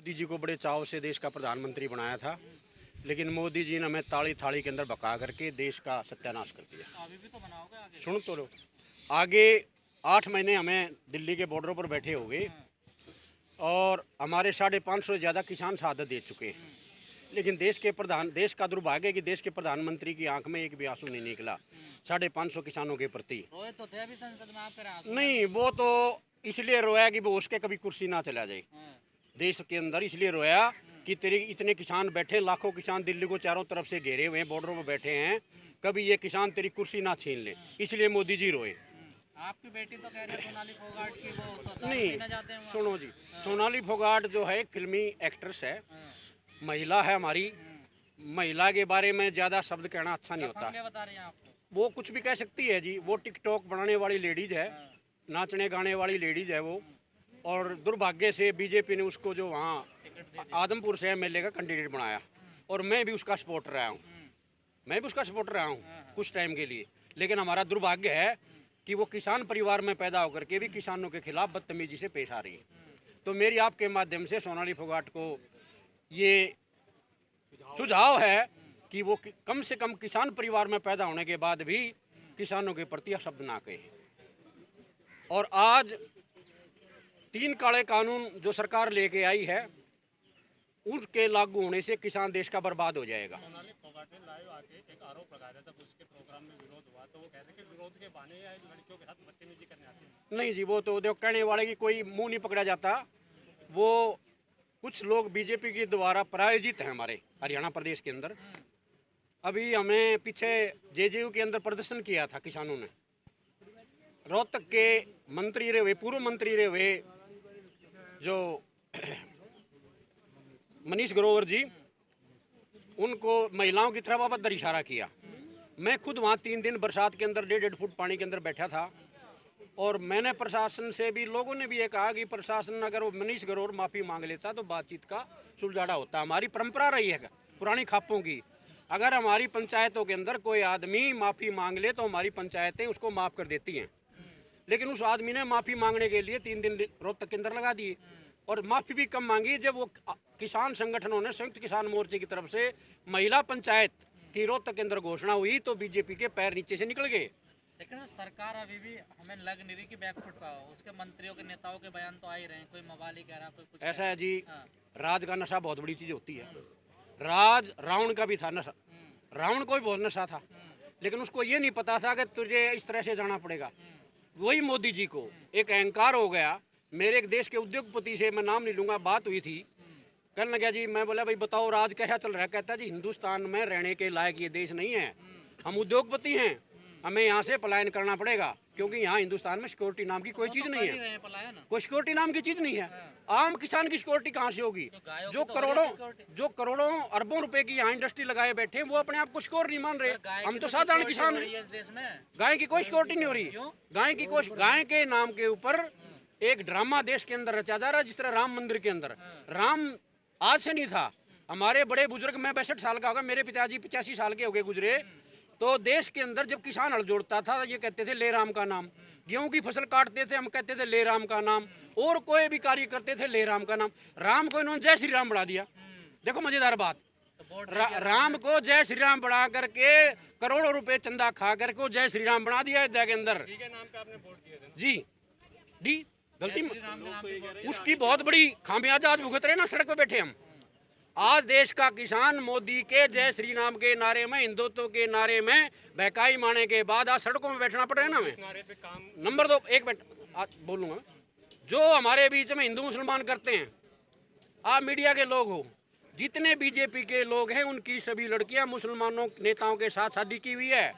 मोदी जी को बड़े चाव से देश का प्रधानमंत्री बनाया था, लेकिन मोदी जी ने हमें ताली थाली के अंदर भगा करके देश का सत्यानाश कर दिया। अभी भी तो बनाओगे आगे? सुन तो लो, आगे 8 महीने हमें दिल्ली के बॉर्डरों पर बैठे हो गए और हमारे 550 से ज़्यादा किसान शहादत दे चुके हैं। लेकिन देश का दुर्भाग्य है कि देश के प्रधानमंत्री की आंख में एक भी आंसू नहीं निकला 550 किसानों के प्रति। रोए तो थे अभी संसद में, आप कह रहे हैं आंसू नहीं, वो तो इसलिए रोया कि वो उसके कभी कुर्सी ना चला जाए हाँ। देश के अंदर, इसलिए रोया कि तेरे इतने किसान बैठे, लाखों किसान दिल्ली को चारों तरफ से घेरे हुए हैं, बॉर्डरों पर बैठे हैं, कभी ये किसान तेरी कुर्सी ना छीन ले, इसलिए मोदी जी रोए। आपकी बेटी तो कह रही है सोनाली फोगाट की, वो तो दारू नहीं, पीने जाते हैं वहाँ। सुनो जी, सोनाली फोगाट जो है एक फिल्मी एक्ट्रेस है, हाँ। महिला है हमारी। महिला के बारे में ज़्यादा शब्द कहना अच्छा नहीं होता। क्या बता रही हैं आपको? वो कुछ भी कह सकती है जी, वो टिकटॉक बनाने वाली लेडीज़ है, नाचने गाने वाली लेडीज़ है वो। और दुर्भाग्य से बीजेपी ने उसको जो वहाँ आदमपुर से एमएलए का कैंडिडेट बनाया और मैं भी उसका सपोर्टर रहा हूँ, मैं भी उसका सपोर्टर रहा हूँ कुछ टाइम के लिए। लेकिन हमारा दुर्भाग्य है कि वो किसान परिवार में पैदा होकर के भी किसानों के खिलाफ बदतमीजी से पेश आ रही है। तो मेरी आपके माध्यम से सोनाली फोगाट को ये सुझाव है कि वो कम से कम किसान परिवार में पैदा होने के बाद भी किसानों के प्रति शब्द ना कहे। और आज 3 काले कानून जो सरकार लेके आई है, उनके लागू होने से किसान देश का बर्बाद हो जाएगा। सोनाली फोगाट ने लाइव आके एक आरोप लगाया था, जब उसके प्रोग्राम में विरोध हुआ तो वो कहते कि विरोध के बहाने या लड़कियों के साथ बदतमीजी करने आते हैं। नहीं जी, वो तो देखो कहने वाले की कोई मुंह नहीं पकड़ा जाता। वो कुछ लोग बीजेपी के द्वारा प्रायोजित हैं हमारे हरियाणा प्रदेश के अंदर। अभी हमें पीछे जेजेयू के अंदर प्रदर्शन किया था किसानों ने। रोहतक के मंत्री रहे हुए, पूर्व मंत्री रहे हुए जो मनीष ग्रोवर जी, उनको महिलाओं की तरफ अभद्र इशारा किया। मैं खुद वहाँ 3 दिन बरसात के अंदर 1.5 फुट पानी के अंदर बैठा था और मैंने प्रशासन से भी, लोगों ने भी ये कहा कि प्रशासन अगर वो मनीष ग्रोवर माफ़ी मांग लेता तो बातचीत का सुलझाड़ा होता। हमारी परंपरा रही है पुरानी खापों की, अगर हमारी पंचायतों के अंदर कोई आदमी माफ़ी मांग ले तो हमारी पंचायतें उसको माफ़ कर देती हैं। लेकिन उस आदमी ने माफ़ी मांगने के लिए 3 दिन रोहतक के अंदर लगा दिए और माफ़ी भी कम मांगी जब वो किसान संगठनों ने, संयुक्त किसान मोर्चे की तरफ से महिला पंचायत की रोहतक के अंदर घोषणा हुई तो बीजेपी के पैर नीचे से निकल गए। लेकिन सरकार अभी भी हमें लग नहीं रही कि बैकफुट पे हो। उसके मंत्रियों के नेताओं के बयान तो आ ही रहे हैं, कोई मवाली कह रहा, कोई कुछ ऐसा है जी, हाँ। राज का नशा बहुत बड़ी चीज़ होती है। राज रावण का भी था नशा, रावण को भी बहुत नशा था, लेकिन उसको ये नहीं पता था कि तुझे इस तरह से जाना पड़ेगा। वही मोदी जी को एक अहंकार हो गया। मेरे एक देश के उद्योगपति से, मैं नाम नहीं लूँगा, बात हुई थी, कहने लगा जी, मैं बोला भाई बताओ राज कैसा चल रहा है? कहता जी हिंदुस्तान में रहने के लायक ये देश नहीं है, हम उद्योगपति हैं, हमें यहाँ से पलायन करना पड़ेगा क्योंकि यहाँ हिंदुस्तान में सिक्योरिटी नाम की कोई चीज़ नहीं है, कोई सिक्योरिटी नाम की चीज़ नहीं है। आम किसान की सिक्योरिटी कहाँ से होगी? जो करोड़ों अरबों रुपए की यहाँ इंडस्ट्री लगाए बैठे हैं, वो अपने आप को सिक्योर नहीं मान रहे। हम तो साधारण किसान हैं, गाय की कोई सिक्योरिटी नहीं हो रही। गाय के नाम के ऊपर एक ड्रामा देश के अंदर रचा जा रहा है, जिस तरह राम मंदिर के अंदर। राम आज से नहीं था, हमारे बड़े बुजुर्ग, मैं 62 साल का होगा, मेरे पिताजी 85 साल के हो गए गुजरे, तो देश के अंदर जब किसान हल जोड़ता था ये कहते थे ले राम का नाम। गेहूं की फसल काटते थे, हम कहते थे ले राम का नाम। और कोई भी कार्य करते थे ले राम का नाम। राम को इन्होंने जय श्री राम बढ़ा दिया। देखो मजेदार बात, राम को जय श्री राम बढ़ा करके करोड़ों रुपए चंदा खा करके जय श्री राम बना दिया अयोध्या के अंदर। जी डी गलती, उसकी बहुत बड़ी खामियाजा आज भुगत रहे ना, सड़क पे बैठे हम। आज देश का किसान मोदी के जय श्री राम के नारे में, हिंदुत्व के नारे में बहकाई मारने के बाद आज सड़कों में बैठना पड़ रहा है ना। हमें नंबर 2, एक मिनट बोलूँगा, जो हमारे बीच में हिंदू मुसलमान करते हैं, आप मीडिया के लोग हो, जितने बीजेपी के लोग हैं उनकी सभी लड़कियां मुसलमानों नेताओं के साथ शादी की हुई है।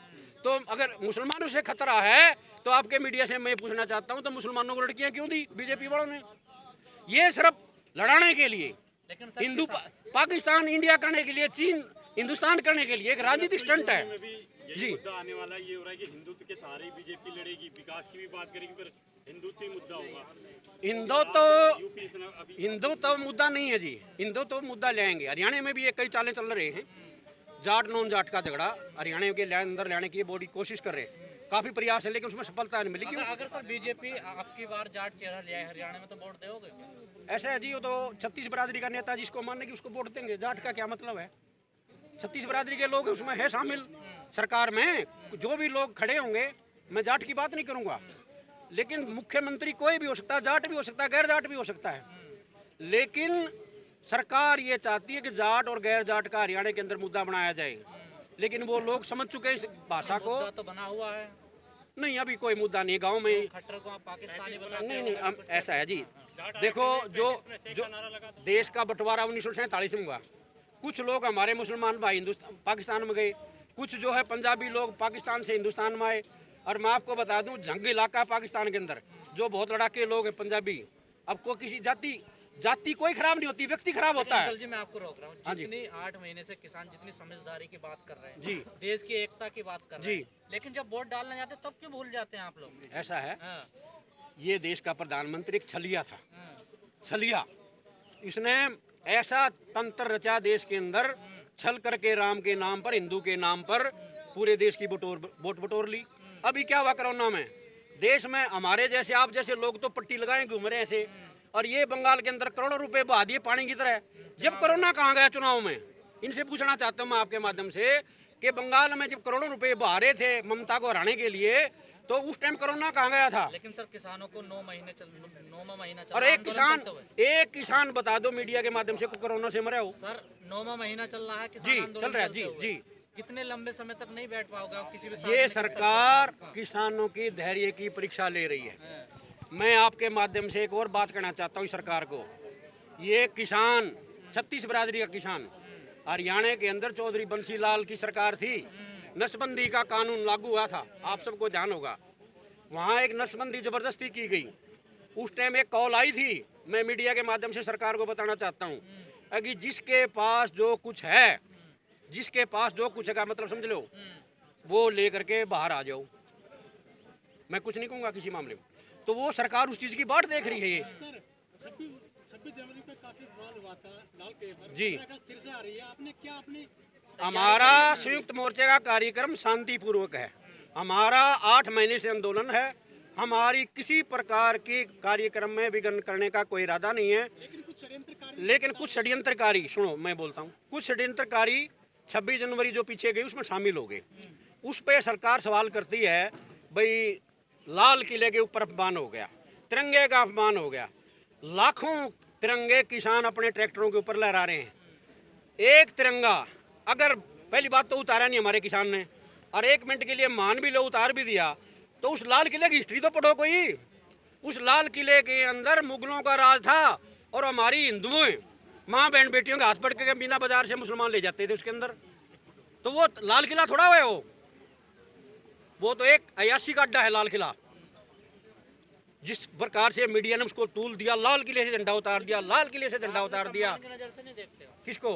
तो अगर मुसलमानों से खतरा है तो आपके मीडिया से मैं पूछना चाहता हूं, तो मुसलमानों को लड़कियां क्यों दी बीजेपी वालों ने? ये सिर्फ लड़ाने के लिए, हिंदू पाकिस्तान इंडिया करने के लिए, चीन हिंदुस्तान करने के लिए एक राजनीतिक स्टंट है जी। आने वाला ये हो रहा है कि हिंदुत्व के सहारे बीजेपी लड़ेगी, विकास की भी बात करेगी, पर हिंदुत्व ही मुद्दा होगा। हिंदुत्व मुद्दा नहीं है जी, हिंदुत्व मुद्दा ले आएंगे। हरियाणा में भी ये कई चालें चल रहे हैं, जाट नॉन जाट का झगड़ा हरियाणा के अंदर लाने की बड़ी कोशिश कर रहे हैं। काफी प्रयास है, लेकिन उसमें सफलता नहीं मिली। क्यों? अगर सर बीजेपी आपकी बार जाट चेहरा ले आए हरियाणा में तो वोट दोगे क्या? ऐसा है जी, वो तो 36 बरादरी का नेता जिसको मानेगी उसको वोट देंगे। जाट का क्या मतलब है? 36 बरादरी के लोग उसमें है शामिल। सरकार में जो भी लोग खड़े होंगे, मैं जाट की बात नहीं करूंगा, लेकिन मुख्यमंत्री कोई भी हो सकता है, जाट भी हो सकता है, गैर जाट भी हो सकता है। लेकिन सरकार ये चाहती है कि जाट और गैर जाट का हरियाणा के अंदर मुद्दा बनाया जाए, लेकिन वो लोग समझ चुके हैं इस भाषा को। मुद्दा तो बना हुआ है। नहीं, अभी कोई मुद्दा नहीं गांव में। खट्टर को आप पाकिस्तानी बता नहीं, ऐसा है जी। देखो, जो देश का बंटवारा 1947 में हुआ, कुछ लोग हमारे मुसलमान भाई हिंदुस्तान पाकिस्तान में गए, कुछ जो है पंजाबी लोग पाकिस्तान से हिंदुस्तान में आए। और मैं आपको बता दूं, जंग इलाका है पाकिस्तान के अंदर, जो बहुत लड़ाके लोग हैं पंजाबी। अब को किसी जाति कोई खराब नहीं होती, व्यक्ति खराब होता है। अंकल जी मैं आपको रोक रहा हाँ हूँ, जी। जितनी 8 महीने से किसान जितनी समझदारी की बात कर रहे हैं जी, देश की एकता की बात कर रहे जी। हैं, लेकिन जब वोट डालने जाते हैं तब क्यों भूल जाते हैं आप लोग? ऐसा है। हाँ, ये देश का प्रधानमंत्री एक छलिया था, हाँ, छलिया। इसने ऐसा तंत्र रचा देश के अंदर, छल करके राम के नाम पर, हिंदू के नाम पर पूरे देश की वोट बटोर ली। अभी क्या हुआ कोरोना में? देश में हमारे जैसे आप जैसे लोग तो पट्टी लगाए घूम रहे हैं ऐसे, और ये बंगाल के अंदर करोड़ों रुपए बहा दिए पानी की तरह। जब कोरोना कहाँ गया चुनाव में? इनसे पूछना चाहता हूँ मैं आपके माध्यम से कि बंगाल में जब करोड़ों रुपए बहा रहे थे ममता को हराने के लिए, तो उस टाइम कोरोना कहाँ गया था? लेकिन सर किसानों को 9 महीना चल और एक किसान बता दो मीडिया के माध्यम से कोरोना से मरा हो? सर 9वां महीना चल रहा है, जी, किसान आंदोलन चल रहा है। चलते जी, हुए। जी। कितने लंबे समय तक नहीं बैठ पाओगे आप किसी भी ये सार्वजनिक सरकार स्तर पर? किसानों की धैर्य की परीक्षा ले रही है। हाँ, मैं आपके माध्यम से एक और बात कहना चाहता हूँ सरकार को। ये किसान 36 बरादरी का किसान, हरियाणा के अंदर चौधरी बंसीलाल की सरकार थी, नसबंदी का कानून लागू हुआ था, आप सबको ध्यान होगा। वहाँ एक नसबंदी जबरदस्ती की गई। उस टाइम एक कॉल आई थी, मैं मीडिया के माध्यम से सरकार को बताना चाहता हूँ कि जिसके पास जो कुछ है, जिसके पास जो कुछ है का मतलब समझ लो, वो लेकर के बाहर आ जाओ। मैं कुछ नहीं कहूँगा किसी मामले में। तो वो सरकार उस चीज़ की बाट देख रही है। ये सर 26 जनवरी पे काफी विवाद हुआ था लाल किले पर, जी। 15 अगस्त फिर से आ रही है, आपने क्या अपनी हमारा संयुक्त मोर्चे का कार्यक्रम शांतिपूर्वक है। हमारा 8 महीने से आंदोलन है। हमारी किसी प्रकार की कार्यक्रम में विघ्न करने का कोई इरादा नहीं है। लेकिन कुछ षड्यंत्रकारी, सुनो मैं बोलता हूँ, कुछ षड्यंत्रकारी 26 जनवरी जो पीछे गई उसमें शामिल हो गए। उस पर सरकार सवाल करती है, भाई लाल किले के ऊपर अपमान हो गया, तिरंगे का अपमान हो गया, लाखों तिरंगे किसान अपने ट्रैक्टरों के ऊपर लहरा रहे हैं। एक तिरंगा अगर पहली बात तो उतारा नहीं हमारे किसान ने, और 1 मिनट के लिए मान भी लो, उतार भी दिया, तो उस लाल किले की हिस्ट्री तो पढ़ो कोई। उस लाल किले के अंदर मुगलों का राज था, और हमारी हिंदुओं माँ बहन बेटियों के हाथ पड़ के बिना बाजार से मुसलमान ले जाते थे उसके अंदर। तो वो लाल किला थोड़ा हुआ है, वो तो एक अयाशी का अड्डा है लाल किला। जिस प्रकार से मीडिया ने उसको तूल दिया, लाल किले से झंडा उतार दिया, लाल किले से झंडा उतार दिया। सम्मान की नजर से नहीं देखते हो? किसको?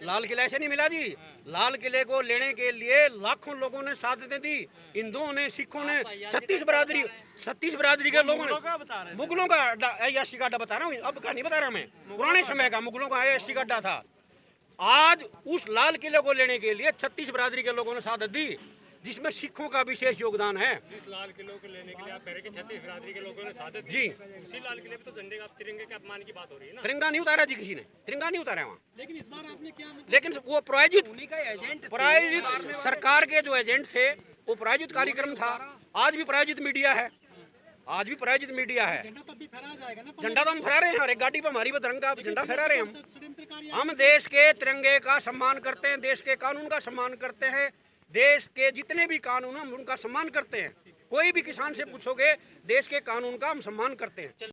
लाल किला ऐसे नहीं मिला जी। लाल किले को लेने के लिए लाखों लोगों ने साधनें दी, हिंदुओं ने, सिखों ने, 36 बरादरी के लोगों ने। मुगलों का अयाशी का अड्डा बता रहा हूँ, अब का नहीं बता रहा मैं, पुराने समय का मुगलों का अयाशी का अड्डा था। आज उस लाल किले को लेने के लिए 36 बरादरी के लोगों ने साधन दी, जिसमें सिखों का विशेष योगदान है। जिस लाल किले को लेने के लिए आप कह रहे हैं कि 36 बरादरी के लोगों ने सादत दी, जी। उसी लाल किले पे तो झंडे का तिरंगे के अपमान की बात हो रही है ना। तिरंगा नहीं उतारा जी, किसी ने तिरंगा नहीं उतारा वहाँ। लेकिन इस बार आपने क्या लेकिन वो प्रायोजित सरकार के जो एजेंट थे, वो प्रायोजित कार्यक्रम था। आज भी प्रायोजित मीडिया है, आज भी प्रायोजित मीडिया है। झंडा तब भी फहराया जाएगा ना? झंडा तो हम फहरा रहे हैं, हर एक गाड़ी पर हमारी तिरंगा झंडा फहरा रहे हैं हम। षड्यंत्रकारी हम देश के तिरंगे का सम्मान करते हैं, देश के कानून का सम्मान करते हैं, देश के जितने भी कानून हम उनका सम्मान करते हैं। कोई भी किसान से पूछोगे, देश के कानून का हम सम्मान करते हैं।